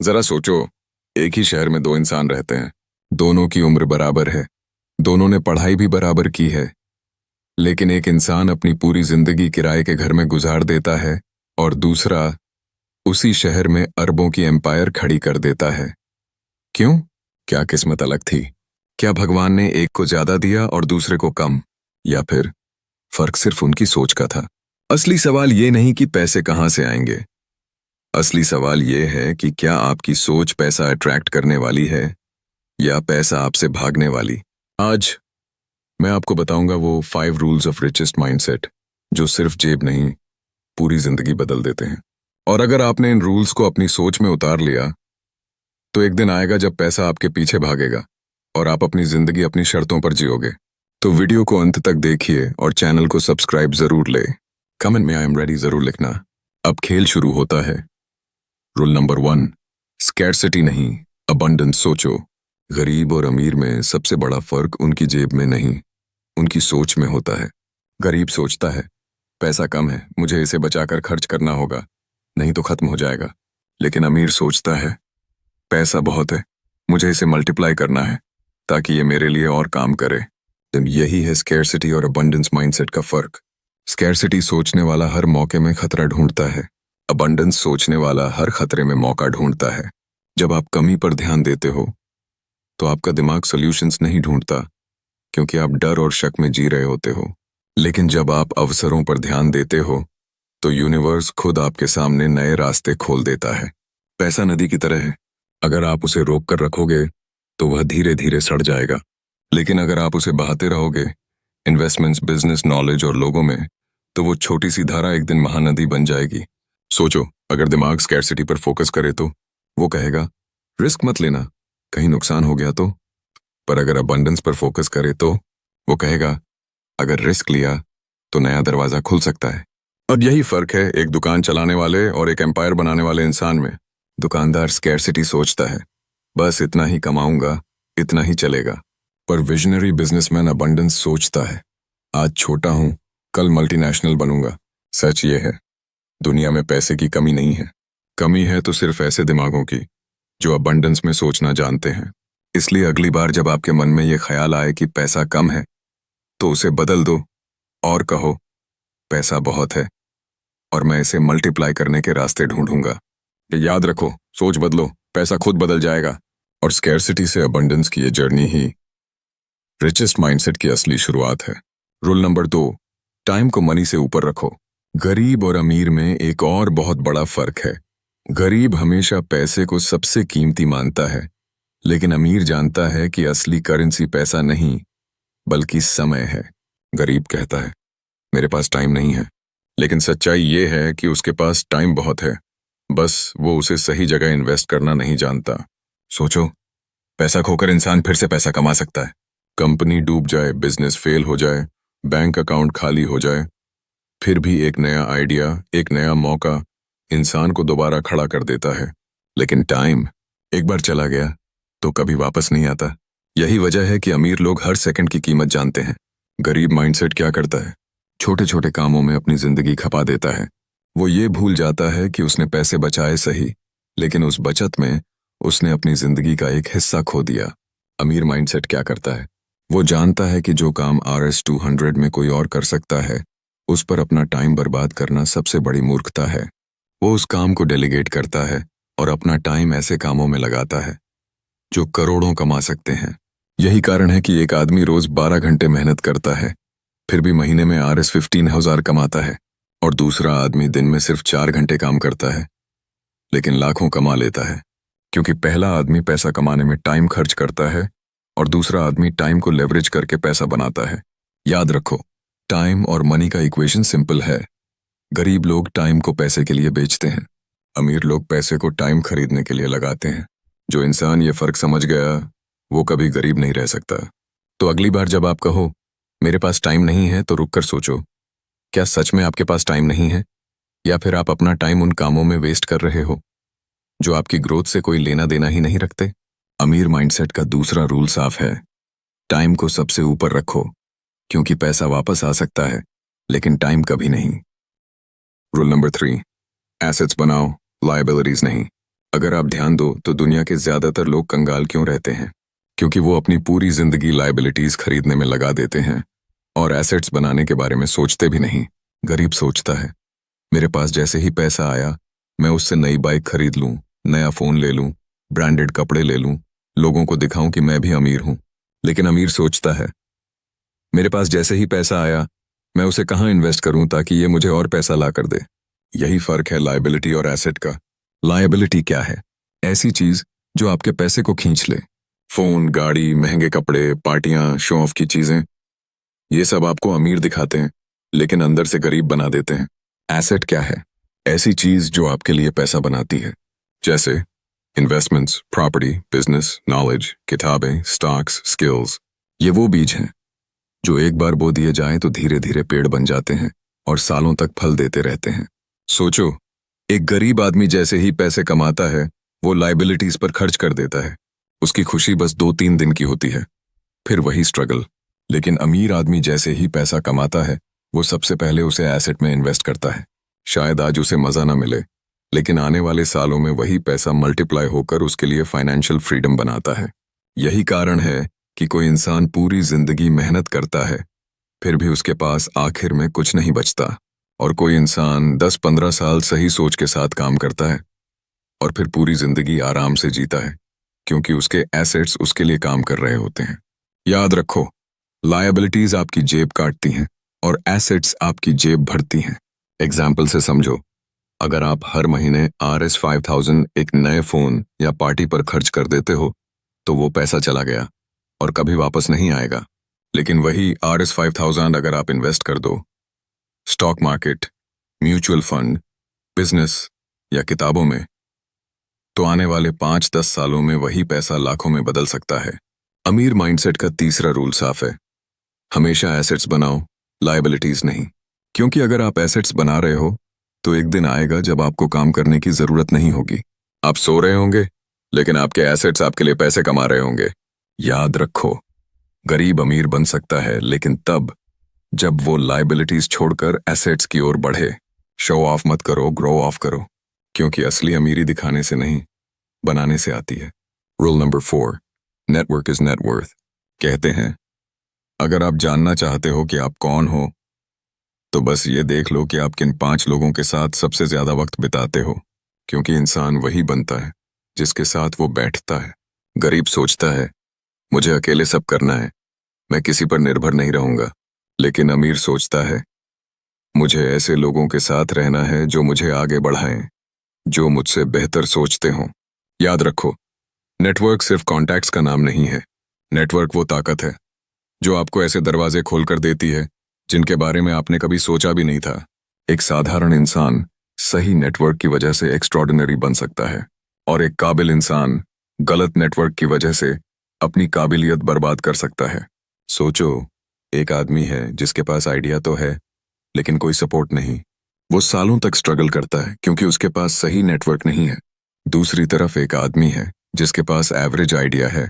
जरा सोचो, एक ही शहर में दो इंसान रहते हैं। दोनों की उम्र बराबर है, दोनों ने पढ़ाई भी बराबर की है, लेकिन एक इंसान अपनी पूरी जिंदगी किराए के घर में गुजार देता है और दूसरा उसी शहर में अरबों की एम्पायर खड़ी कर देता है। क्यों? क्या किस्मत अलग थी? क्या भगवान ने एक को ज्यादा दिया और दूसरे को कम? या फिर फर्क सिर्फ उनकी सोच का था? असली सवाल ये नहीं कि पैसे कहाँ से आएंगे। असली सवाल ये है कि क्या आपकी सोच पैसा अट्रैक्ट करने वाली है या पैसा आपसे भागने वाली। आज मैं आपको बताऊंगा वो 5 रूल्स ऑफ रिचेस्ट माइंडसेट जो सिर्फ जेब नहीं, पूरी जिंदगी बदल देते हैं। और अगर आपने इन रूल्स को अपनी सोच में उतार लिया तो एक दिन आएगा जब पैसा आपके पीछे भागेगा और आप अपनी जिंदगी अपनी शर्तों पर जियोगे। तो वीडियो को अंत तक देखिए और चैनल को सब्सक्राइब जरूर ले। कमेंट में आई एम रेडी जरूर लिखना। अब खेल शुरू होता है। रूल नंबर 1, स्कैर्सिटी नहीं, अबंडेंस सोचो। गरीब और अमीर में सबसे बड़ा फर्क उनकी जेब में नहीं, उनकी सोच में होता है। गरीब सोचता है पैसा कम है, मुझे इसे बचाकर खर्च करना होगा, नहीं तो खत्म हो जाएगा। लेकिन अमीर सोचता है पैसा बहुत है, मुझे इसे मल्टीप्लाई करना है ताकि ये मेरे लिए और काम करे। तो यही है स्कैर्सिटी और अबंडेंस माइंडसेट का फर्क। स्कैर्सिटी सोचने वाला हर मौके में खतरा ढूंढता है, अबंडेंस सोचने वाला हर खतरे में मौका ढूंढता है। जब आप कमी पर ध्यान देते हो तो आपका दिमाग सॉल्यूशंस नहीं ढूंढता, क्योंकि आप डर और शक में जी रहे होते हो। लेकिन जब आप अवसरों पर ध्यान देते हो तो यूनिवर्स खुद आपके सामने नए रास्ते खोल देता है। पैसा नदी की तरह है, अगर आप उसे रोक कर रखोगे तो वह धीरे धीरे सड़ जाएगा। लेकिन अगर आप उसे बहाते रहोगे, इन्वेस्टमेंट्स, बिजनेस, नॉलेज और लोगों में, तो वो छोटी सी धारा एक दिन महानदी बन जाएगी। सोचो, अगर दिमाग स्कैर्सिटी पर फोकस करे तो वो कहेगा रिस्क मत लेना, कहीं नुकसान हो गया तो। पर अगर अबंडेंस पर फोकस करे तो वो कहेगा अगर रिस्क लिया तो नया दरवाजा खुल सकता है। और यही फर्क है एक दुकान चलाने वाले और एक एम्पायर बनाने वाले इंसान में। दुकानदार स्कैर्सिटी सोचता है बस इतना ही कमाऊंगा, इतना ही चलेगा। पर विजनरी बिजनेसमैन अबंडेंस सोचता है आज छोटा हूं, कल मल्टीनेशनल बनूंगा। सच ये है, दुनिया में पैसे की कमी नहीं है, कमी है तो सिर्फ ऐसे दिमागों की जो अबंडेंस में सोचना जानते हैं। इसलिए अगली बार जब आपके मन में ये ख्याल आए कि पैसा कम है तो उसे बदल दो और कहो पैसा बहुत है और मैं इसे मल्टीप्लाई करने के रास्ते ढूंढूंगा। ये याद रखो, सोच बदलो, पैसा खुद बदल जाएगा। और स्कैर्सिटी से अबंडेंस की ये जर्नी ही रिचेस्ट माइंडसेट की असली शुरुआत है। रूल नंबर 2, टाइम को मनी से ऊपर रखो। गरीब और अमीर में एक और बहुत बड़ा फर्क है। गरीब हमेशा पैसे को सबसे कीमती मानता है, लेकिन अमीर जानता है कि असली करेंसी पैसा नहीं बल्कि समय है। गरीब कहता है मेरे पास टाइम नहीं है, लेकिन सच्चाई ये है कि उसके पास टाइम बहुत है, बस वो उसे सही जगह इन्वेस्ट करना नहीं जानता। सोचो, पैसा खोकर इंसान फिर से पैसा कमा सकता है। कंपनी डूब जाए, बिजनेस फेल हो जाए, बैंक अकाउंट खाली हो जाए, फिर भी एक नया आइडिया, एक नया मौका इंसान को दोबारा खड़ा कर देता है। लेकिन टाइम एक बार चला गया तो कभी वापस नहीं आता। यही वजह है कि अमीर लोग हर सेकंड की कीमत जानते हैं। गरीब माइंडसेट क्या करता है, छोटे छोटे कामों में अपनी जिंदगी खपा देता है। वो ये भूल जाता है कि उसने पैसे बचाए सही, लेकिन उस बचत में उसने अपनी जिंदगी का एक हिस्सा खो दिया। अमीर माइंडसेट क्या करता है, वो जानता है कि जो काम RS 200 में कोई और कर सकता है, उस पर अपना टाइम बर्बाद करना सबसे बड़ी मूर्खता है। वो उस काम को डेलीगेट करता है और अपना टाइम ऐसे कामों में लगाता है जो करोड़ों कमा सकते हैं। यही कारण है कि एक आदमी रोज 12 घंटे मेहनत करता है, फिर भी महीने में RS 15,000 कमाता है, और दूसरा आदमी दिन में सिर्फ 4 घंटे काम करता है लेकिन लाखों कमा लेता है। क्योंकि पहला आदमी पैसा कमाने में टाइम खर्च करता है और दूसरा आदमी टाइम को लेवरेज करके पैसा बनाता है। याद रखो, टाइम और मनी का इक्वेशन सिंपल है। गरीब लोग टाइम को पैसे के लिए बेचते हैं, अमीर लोग पैसे को टाइम खरीदने के लिए लगाते हैं। जो इंसान ये फर्क समझ गया वो कभी गरीब नहीं रह सकता। तो अगली बार जब आप कहो मेरे पास टाइम नहीं है तो रुक कर सोचो, क्या सच में आपके पास टाइम नहीं है, या फिर आप अपना टाइम उन कामों में वेस्ट कर रहे हो जो आपकी ग्रोथ से कोई लेना देना ही नहीं रखते। अमीर माइंडसेट का दूसरा रूल साफ है, टाइम को सबसे ऊपर रखो, क्योंकि पैसा वापस आ सकता है लेकिन टाइम कभी नहीं। रूल नंबर 3, एसेट्स बनाओ, लायबिलिटीज नहीं। अगर आप ध्यान दो तो दुनिया के ज्यादातर लोग कंगाल क्यों रहते हैं? क्योंकि वो अपनी पूरी जिंदगी लायबिलिटीज खरीदने में लगा देते हैं और एसेट्स बनाने के बारे में सोचते भी नहीं। गरीब सोचता है, मेरे पास जैसे ही पैसा आया मैं उससे नई बाइक खरीद लूं, नया फोन ले लूं, ब्रांडेड कपड़े ले लूं, लोगों को दिखाऊं कि मैं भी अमीर हूं। लेकिन अमीर सोचता है, मेरे पास जैसे ही पैसा आया मैं उसे कहाँ इन्वेस्ट करूं ताकि ये मुझे और पैसा ला कर दे। यही फर्क है लायबिलिटी और एसेट का। लायबिलिटी क्या है? ऐसी चीज जो आपके पैसे को खींच ले। फोन, गाड़ी, महंगे कपड़े, पार्टियां, शो ऑफ की चीजें, ये सब आपको अमीर दिखाते हैं लेकिन अंदर से गरीब बना देते हैं। एसेट क्या है? ऐसी चीज जो आपके लिए पैसा बनाती है, जैसे इन्वेस्टमेंट्स, प्रॉपर्टी, बिजनेस, नॉलेज, किताबें, स्टॉक्स, स्किल्स। ये वो बीज हैं जो एक बार बो दिए जाएं तो धीरे धीरे पेड़ बन जाते हैं और सालों तक फल देते रहते हैं। सोचो, एक गरीब आदमी जैसे ही पैसे कमाता है वो लायबिलिटीज पर खर्च कर देता है। उसकी खुशी बस 2-3 दिन की होती है, फिर वही स्ट्रगल। लेकिन अमीर आदमी जैसे ही पैसा कमाता है वो सबसे पहले उसे एसेट में इन्वेस्ट करता है। शायद आज उसे मजा ना मिले, लेकिन आने वाले सालों में वही पैसा मल्टीप्लाई होकर उसके लिए फाइनेंशियल फ्रीडम बनाता है। यही कारण है कि कोई इंसान पूरी जिंदगी मेहनत करता है फिर भी उसके पास आखिर में कुछ नहीं बचता, और कोई इंसान 10-15 साल सही सोच के साथ काम करता है और फिर पूरी जिंदगी आराम से जीता है क्योंकि उसके एसेट्स उसके लिए काम कर रहे होते हैं। याद रखो, लायबिलिटीज आपकी जेब काटती हैं और एसेट्स आपकी जेब भरती हैं। एग्जाम्पल से समझो, अगर आप हर महीने Rs 5000 एक नए फोन या पार्टी पर खर्च कर देते हो तो वो पैसा चला गया और कभी वापस नहीं आएगा। लेकिन वही Rs 5000 अगर आप इन्वेस्ट कर दो stock market, mutual fund, business या किताबों में, तो आने वाले 5-10 सालों में वही पैसा लाखों में बदल सकता है। अमीर माइंडसेट का तीसरा रूल साफ है, हमेशा एसेट्स बनाओ, लायबिलिटीज नहीं। क्योंकि अगर आप एसेट्स बना रहे हो तो एक दिन आएगा जब आपको काम करने की जरूरत नहीं होगी। आप सो रहे होंगे लेकिन आपके एसेट्स आपके लिए पैसे कमा रहे होंगे। याद रखो, गरीब अमीर बन सकता है लेकिन तब जब वो लायबिलिटीज छोड़कर एसेट्स की ओर बढ़े। शो ऑफ मत करो, ग्रो ऑफ करो, क्योंकि असली अमीरी दिखाने से नहीं, बनाने से आती है। Rule number 4, network is net worth. कहते हैं, अगर आप जानना चाहते हो कि आप कौन हो तो बस ये देख लो कि आप किन 5 लोगों के साथ सबसे ज्यादा वक्त बिताते हो, क्योंकि इंसान वही बनता है जिसके साथ वो बैठता है। गरीब सोचता है, मुझे अकेले सब करना है, मैं किसी पर निर्भर नहीं रहूंगा। लेकिन अमीर सोचता है, मुझे ऐसे लोगों के साथ रहना है जो मुझे आगे बढ़ाएं, जो मुझसे बेहतर सोचते हों। याद रखो, नेटवर्क सिर्फ कॉन्टैक्ट्स का नाम नहीं है। नेटवर्क वो ताकत है जो आपको ऐसे दरवाजे खोलकर देती है जिनके बारे में आपने कभी सोचा भी नहीं था। एक साधारण इंसान सही नेटवर्क की वजह से एक्स्ट्रॉर्डिनरी बन सकता है और एक काबिल इंसान गलत नेटवर्क की वजह से अपनी काबिलियत बर्बाद कर सकता है। सोचो, एक आदमी है जिसके पास आइडिया तो है लेकिन कोई सपोर्ट नहीं। वो सालों तक स्ट्रगल करता है क्योंकि उसके पास सही नेटवर्क नहीं है। दूसरी तरफ एक आदमी है जिसके पास एवरेज आइडिया है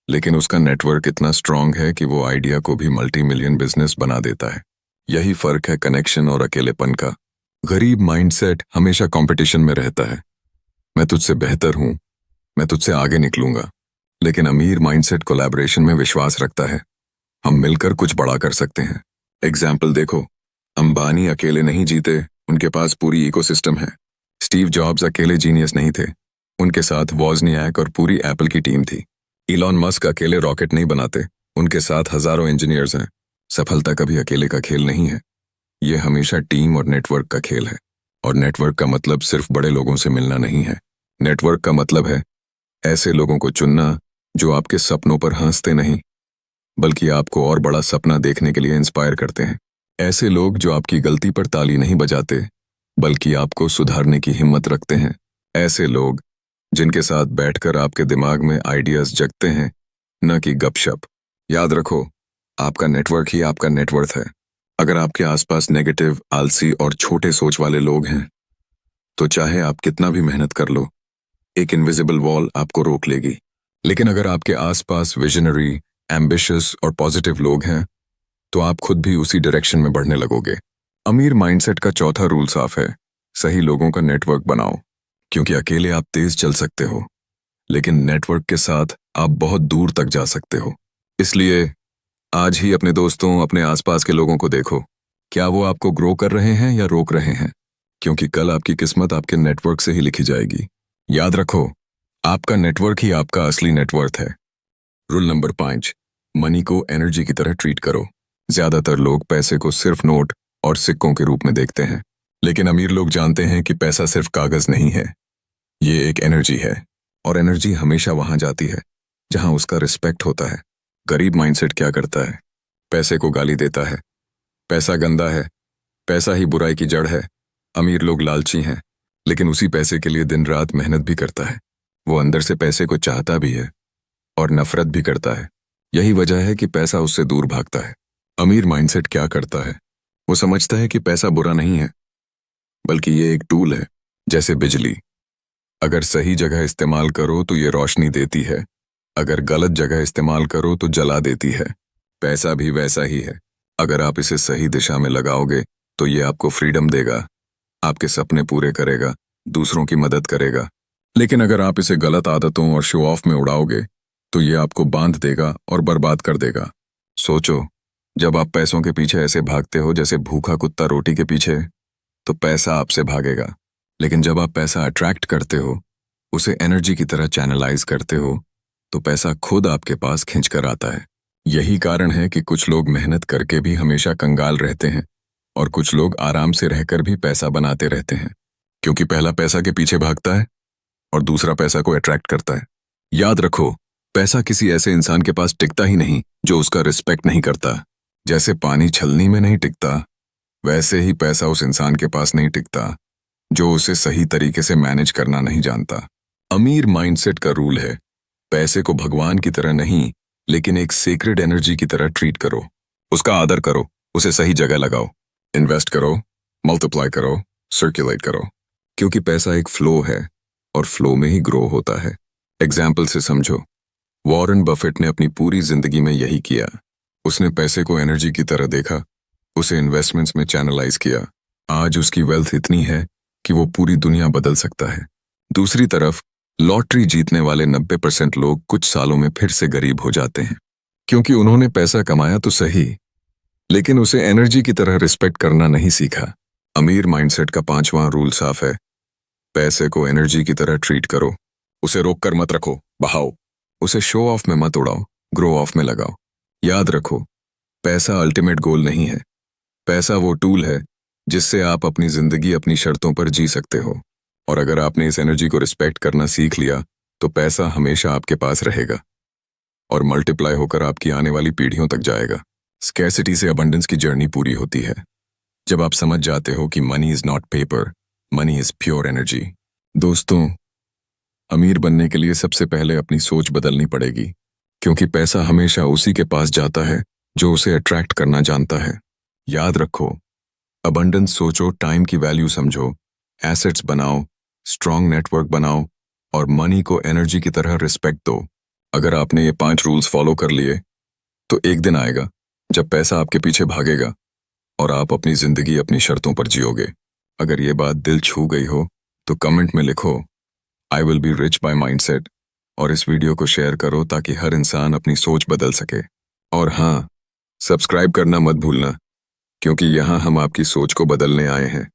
लेकिन उसका नेटवर्क इतना स्ट्रांग है कि वो आइडिया को भी मल्टी मिलियन बिजनेस बना देता है। यही फर्क है कनेक्शन और अकेलेपन का। गरीब माइंडसेट हमेशा कंपटीशन में रहता है, मैं तुझसे बेहतर हूं, मैं तुझसे आगे निकलूंगा। लेकिन अमीर माइंडसेट कोलैबोरेशन में विश्वास रखता है, हम मिलकर कुछ बड़ा कर सकते हैं। एग्जाम्पल देखो, अंबानी अकेले नहीं जीते, उनके पास पूरी इकोसिस्टम है। स्टीव जॉब्स अकेले जीनियस नहीं थे, उनके साथ वॉजनियाक और पूरी एप्पल की टीम थी। इलॉन मस्क अकेले रॉकेट नहीं बनाते, उनके साथ हजारों इंजीनियर्स हैं। सफलता कभी अकेले का खेल नहीं है, ये हमेशा टीम और नेटवर्क का खेल है। और नेटवर्क का मतलब सिर्फ बड़े लोगों से मिलना नहीं है। नेटवर्क का मतलब है ऐसे लोगों को चुनना जो आपके सपनों पर हंसते नहीं बल्कि आपको और बड़ा सपना देखने के लिए इंस्पायर करते हैं। ऐसे लोग जो आपकी गलती पर ताली नहीं बजाते बल्कि आपको सुधारने की हिम्मत रखते हैं। ऐसे लोग जिनके साथ बैठकर आपके दिमाग में आइडियाज जगते हैं, न कि गपशप। याद रखो, आपका नेटवर्क ही आपका नेटवर्थ है। अगर आपके आसपास नेगेटिव, आलसी और छोटे सोच वाले लोग हैं तो चाहे आप कितना भी मेहनत कर लो, एक इनविजिबल वॉल आपको रोक लेगी। लेकिन अगर आपके आसपास विजनरी, एम्बिशियस और पॉजिटिव लोग हैं तो आप खुद भी उसी डायरेक्शन में बढ़ने लगोगे। अमीर माइंडसेट का चौथा रूल साफ है, सही लोगों का नेटवर्क बनाओ, क्योंकि अकेले आप तेज चल सकते हो, लेकिन नेटवर्क के साथ आप बहुत दूर तक जा सकते हो। इसलिए आज ही अपने दोस्तों, अपने आसपास के लोगों को देखो, क्या वो आपको ग्रो कर रहे हैं या रोक रहे हैं? क्योंकि कल आपकी किस्मत आपके नेटवर्क से ही लिखी जाएगी। याद रखो, आपका नेटवर्क ही आपका असली नेटवर्थ है। रूल नंबर 5, मनी को एनर्जी की तरह ट्रीट करो। ज्यादातर लोग पैसे को सिर्फ नोट और सिक्कों के रूप में देखते हैं, लेकिन अमीर लोग जानते हैं कि पैसा सिर्फ कागज नहीं है, ये एक एनर्जी है, और एनर्जी हमेशा वहां जाती है जहां उसका रिस्पेक्ट होता है। गरीब माइंडसेट क्या करता है? पैसे को गाली देता है, पैसा गंदा है, पैसा ही बुराई की जड़ है। अमीर लोग लालची हैं, लेकिन उसी पैसे के लिए दिन रात मेहनत भी करता है। वो अंदर से पैसे को चाहता भी है और नफरत भी करता है। यही वजह है कि पैसा उससे दूर भागता है। अमीर माइंडसेट क्या करता है? वो समझता है कि पैसा बुरा नहीं है, बल्कि ये एक टूल है, जैसे बिजली। अगर सही जगह इस्तेमाल करो तो ये रोशनी देती है, अगर गलत जगह इस्तेमाल करो तो जला देती है। पैसा भी वैसा ही है। अगर आप इसे सही दिशा में लगाओगे तो ये आपको फ्रीडम देगा, आपके सपने पूरे करेगा, दूसरों की मदद करेगा। लेकिन अगर आप इसे गलत आदतों और शो ऑफ में उड़ाओगे तो ये आपको बांध देगा और बर्बाद कर देगा। सोचो, जब आप पैसों के पीछे ऐसे भागते हो जैसे भूखा कुत्ता रोटी के पीछे, तो पैसा आपसे भागेगा। लेकिन जब आप पैसा अट्रैक्ट करते हो, उसे एनर्जी की तरह चैनलाइज करते हो, तो पैसा खुद आपके पास खिंच कर आता है। यही कारण है कि कुछ लोग मेहनत करके भी हमेशा कंगाल रहते हैं और कुछ लोग आराम से रहकर भी पैसा बनाते रहते हैं, क्योंकि पहला पैसा के पीछे भागता है और दूसरा पैसा को अट्रैक्ट करता है। याद रखो, पैसा किसी ऐसे इंसान के पास टिकता ही नहीं जो उसका रिस्पेक्ट नहीं करता। जैसे पानी छलनी में नहीं टिकता, वैसे ही पैसा उस इंसान के पास नहीं टिकता जो उसे सही तरीके से मैनेज करना नहीं जानता। अमीर माइंडसेट का रूल है, पैसे को भगवान की तरह नहीं, लेकिन एक सीक्रेट एनर्जी की तरह ट्रीट करो। उसका आदर करो, उसे सही जगह लगाओ, इन्वेस्ट करो, मल्टीप्लाई करो, सर्कुलेट करो, क्योंकि पैसा एक फ्लो है और फ्लो में ही ग्रो होता है। एग्जाम्पल से समझो, वॉरेन बफेट ने अपनी पूरी जिंदगी में यही किया। उसने पैसे को एनर्जी की तरह देखा, उसे इन्वेस्टमेंट्स में चैनलाइज किया। आज उसकी वेल्थ इतनी है कि वो पूरी दुनिया बदल सकता है। दूसरी तरफ लॉटरी जीतने वाले 90% लोग कुछ सालों में फिर से गरीब हो जाते हैं, क्योंकि उन्होंने पैसा कमाया तो सही, लेकिन उसे एनर्जी की तरह रिस्पेक्ट करना नहीं सीखा। अमीर माइंडसेट का 5वां रूल साफ है, पैसे को एनर्जी की तरह ट्रीट करो। उसे रोक कर मत रखो, बहाओ। उसे शो ऑफ में मत उड़ाओ, ग्रो ऑफ में लगाओ। याद रखो, पैसा अल्टीमेट गोल नहीं है। पैसा वो टूल है जिससे आप अपनी जिंदगी अपनी शर्तों पर जी सकते हो। और अगर आपने इस एनर्जी को रिस्पेक्ट करना सीख लिया तो पैसा हमेशा आपके पास रहेगा और मल्टीप्लाई होकर आपकी आने वाली पीढ़ियों तक जाएगा। स्कैर्सिटी से अबंडेंस की जर्नी पूरी होती है जब आप समझ जाते हो कि money is not paper, money is pure energy. दोस्तों, अमीर बनने के लिए सबसे पहले अपनी सोच बदलनी पड़ेगी, क्योंकि पैसा हमेशा उसी के पास जाता है जो उसे अट्रैक्ट करना जानता है। याद रखो, अबंडेंस सोचो, टाइम की वैल्यू समझो, एसेट्स बनाओ, स्ट्रॉन्ग नेटवर्क बनाओ और मनी को एनर्जी की तरह रिस्पेक्ट दो। अगर आपने ये 5 रूल्स फॉलो कर लिए तो एक दिन आएगा जब पैसा आपके पीछे भागेगा और आप अपनी जिंदगी अपनी शर्तों पर जियोगे। अगर ये बात दिल छू गई हो तो कमेंट में लिखो, I will be rich by mindset, और इस वीडियो को शेयर करो ताकि हर इंसान अपनी सोच बदल सके। और हाँ, सब्सक्राइब करना मत भूलना, क्योंकि यहाँ हम आपकी सोच को बदलने आए हैं।